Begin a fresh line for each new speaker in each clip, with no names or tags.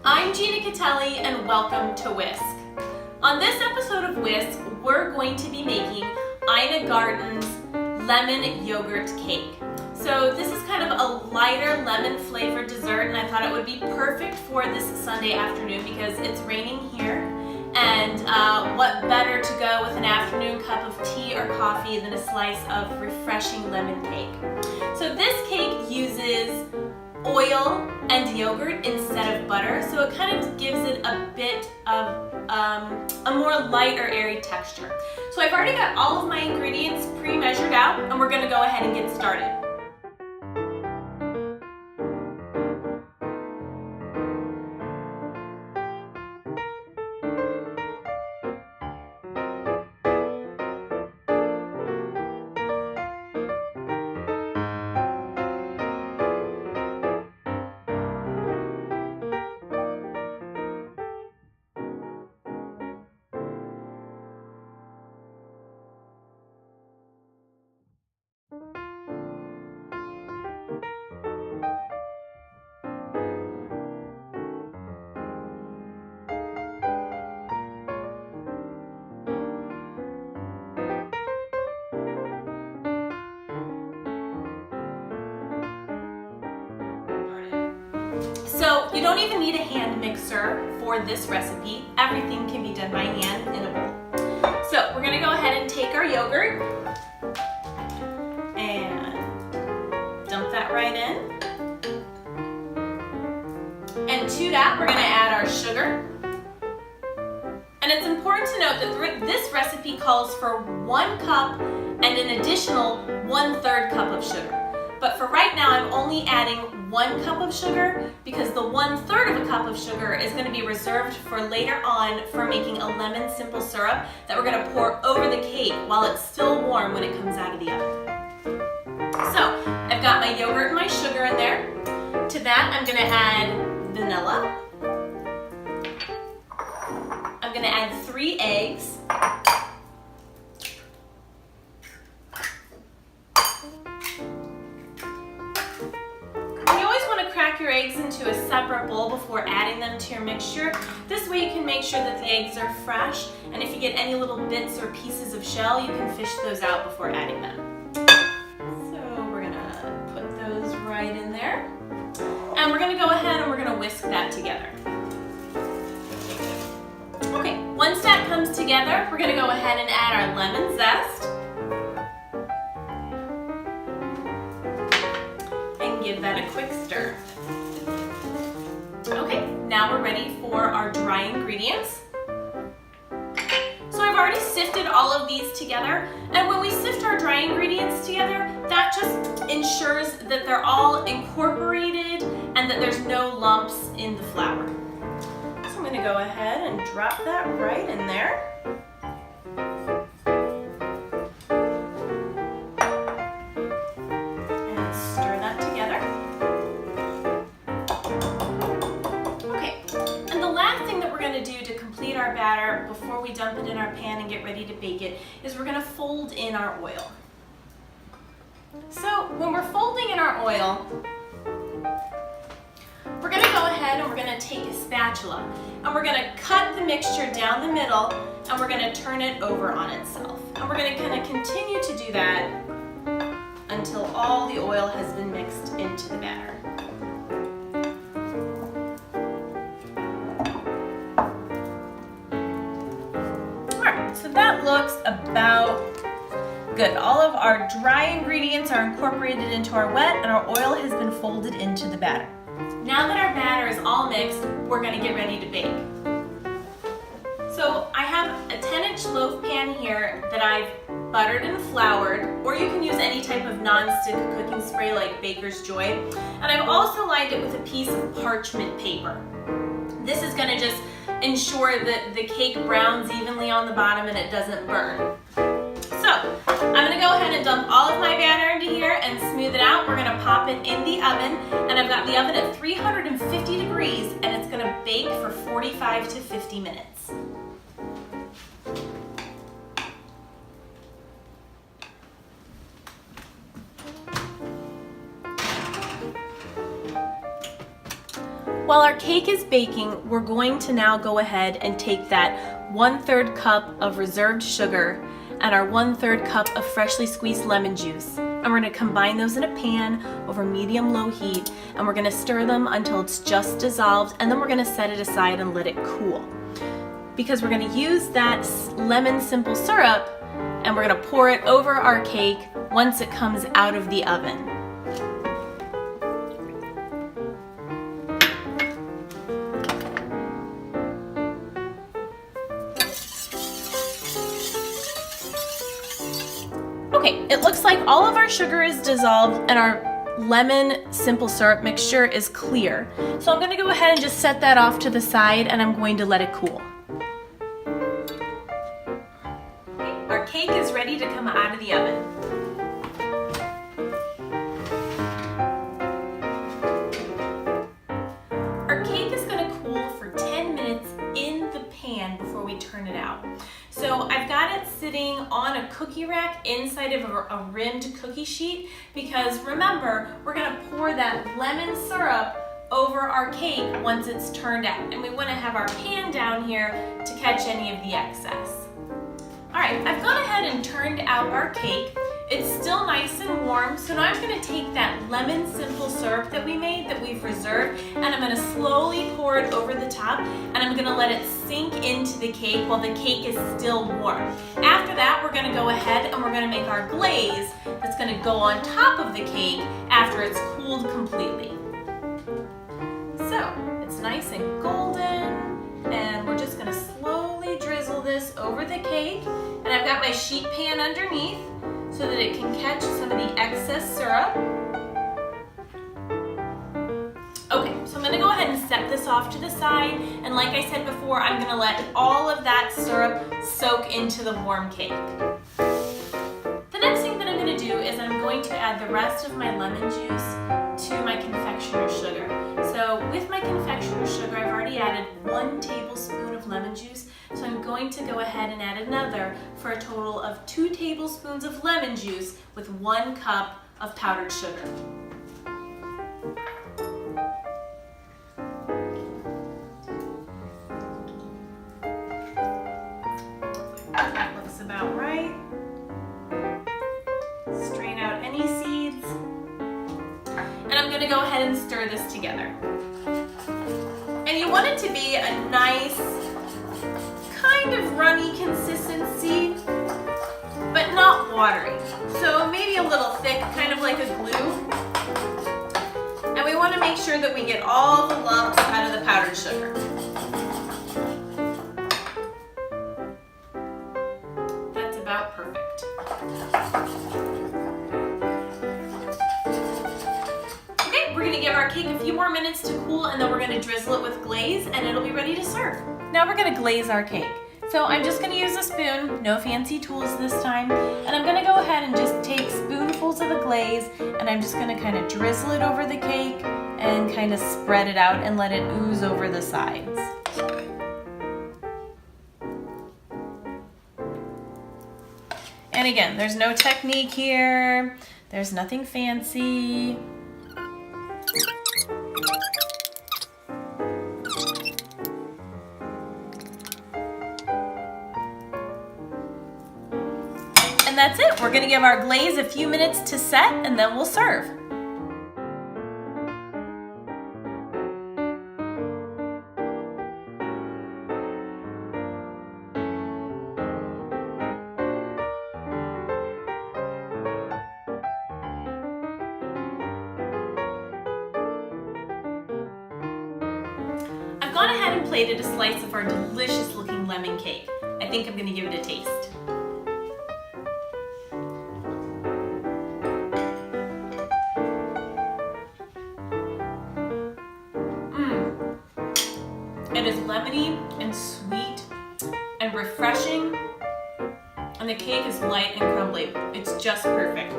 I'm Gina Catelli and welcome to Whisk. On this episode of Whisk, we're going to be making Ina Garten's lemon yogurt cake. So this is kind of a lighter lemon flavored dessert, and I thought it would be perfect for this Sunday afternoon because it's raining here. And what better to go with an afternoon cup of tea or coffee than a slice of refreshing lemon cake. So this cake uses oil and yogurt instead of butter, so it kind of gives it a bit of a more light or airy texture. So I've already got all of my ingredients pre-measured out, and we're gonna go ahead and get started. So you don't even need a hand mixer for this recipe. Everything can be done by hand in a bowl. So we're gonna go ahead and take our yogurt and dump that right in. And to that, we're gonna add our sugar. And it's important to note that this recipe calls for 1 cup and an additional 1/3 cup of sugar. But for right now, I'm only adding 1 cup of sugar because the 1/3 of a cup of sugar is going to be reserved for later on for making a lemon simple syrup that we're going to pour over the cake while it's still warm when it comes out of the oven. So I've got my yogurt and my sugar in there. To that, I'm going to add vanilla. I'm going to add 3 eggs. Your eggs into a separate bowl before adding them to your mixture. This way you can make sure that the eggs are fresh, and if you get any little bits or pieces of shell, you can fish those out before adding them. So we're gonna put those right in there, and we're gonna go ahead and we're gonna whisk that together. Okay, once that comes together, we're gonna go ahead and add our lemon zest and give that a quick stir. Okay, now we're ready for our dry ingredients. So I've already sifted all of these together, and when we sift our dry ingredients together, that just ensures that they're all incorporated and that there's no lumps in the flour. So I'm gonna go ahead and drop that right in there. And stir that together. Do to complete our batter before we dump it in our pan and get ready to bake it is we're going to fold in our oil. So when we're folding in our oil, we're going to go ahead and we're going to take a spatula and we're going to cut the mixture down the middle and we're going to turn it over on itself. And we're going to kind of continue to do that until all the oil has been mixed into the batter. So that looks about good. All of our dry ingredients are incorporated into our wet, and our oil has been folded into the batter. Now that our batter is all mixed, we're going to get ready to bake. So I have a 10-inch loaf pan here that I've buttered and floured, or you can use any type of non-stick cooking spray like Baker's Joy. And I've also lined it with a piece of parchment paper. This is going to just ensure that the cake browns evenly on the bottom and it doesn't burn. So I'm going to go ahead and dump all of my batter into here and smooth it out. We're going to pop it in the oven, and I've got the oven at 350 degrees, and it's going to bake for 45 to 50 minutes. While our cake is baking, we're going to now go ahead and take that 1/3 cup of reserved sugar and our 1/3 cup of freshly squeezed lemon juice. And we're gonna combine those in a pan over medium-low heat, and we're gonna stir them until it's just dissolved, and then we're gonna set it aside and let it cool. Because we're gonna use that lemon simple syrup, and we're gonna pour it over our cake once it comes out of the oven. Okay, it looks like all of our sugar is dissolved and our lemon simple syrup mixture is clear. So I'm gonna go ahead and just set that off to the side, and I'm going to let it cool. Okay, our cake is ready to come out of the oven. Our cake is gonna cool for 10 minutes in the pan before we turn it out. So I've got it sitting on a cookie rack inside of a rimmed cookie sheet, because remember, we're gonna pour that lemon syrup over our cake once it's turned out, and we wanna have our pan down here to catch any of the excess. All right, I've gone ahead and turned out our cake. It's still nice and warm, so now I'm gonna take that lemon simple syrup that we made, that we've reserved, and I'm gonna slowly pour it over the top, and I'm gonna let it sink into the cake while the cake is still warm. After that, we're gonna go ahead and we're gonna make our glaze that's gonna go on top of the cake after it's cooled completely. So, it's nice and golden, and we're just gonna slowly drizzle this over the cake, and I've got my sheet pan underneath, so that it can catch some of the excess syrup. Okay, so I'm gonna go ahead and set this off to the side, and like I said before, I'm gonna let all of that syrup soak into the warm cake. The next thing that I'm gonna do is I'm going to add the rest of my lemon juice to my confectioner's sugar. So with my confectioner's sugar, I've already added 1 tablespoon of lemon juice, so I'm going to go ahead and add another for a total of 2 tablespoons of lemon juice with 1 cup of powdered sugar. That looks about right. Strain out any seeds. And I'm gonna go ahead and stir this together. And you want it to be a nice, kind of runny consistency, but not watery. So maybe a little thick, kind of like a glue. And we want to make sure that we get all the lumps out of the powdered sugar. That's about perfect. Okay, we're going to give our cake a few more minutes to cool, and then we're going to drizzle it with glaze, and it'll be ready to serve. Now we're going to glaze our cake. So I'm just going to use a spoon, no fancy tools this time, and I'm going to go ahead and just take spoonfuls of the glaze, and I'm just going to kind of drizzle it over the cake and kind of spread it out and let it ooze over the sides. And again, there's no technique here, there's nothing fancy. And that's it. We're gonna give our glaze a few minutes to set, and then we'll serve. I've gone ahead and plated a slice of our delicious looking lemon cake. I think I'm gonna give it a taste. It is lemony and sweet and refreshing, and the cake is light and crumbly. It's just perfect.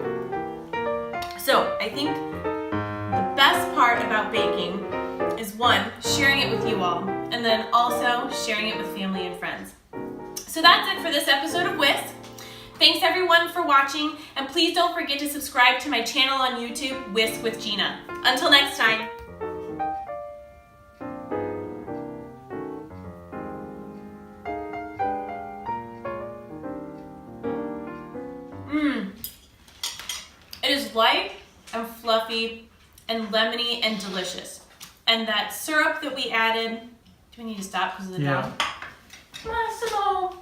So I think the best part about baking is, one, sharing it with you all, and then also sharing it with family and friends. So that's it for this episode of Whisk. Thanks everyone for watching, and please don't forget to subscribe to my channel on YouTube, Whisk with Gina. Until next time. light and fluffy and lemony and delicious. And that syrup that we added, do we need to stop because of the dog? Massimo!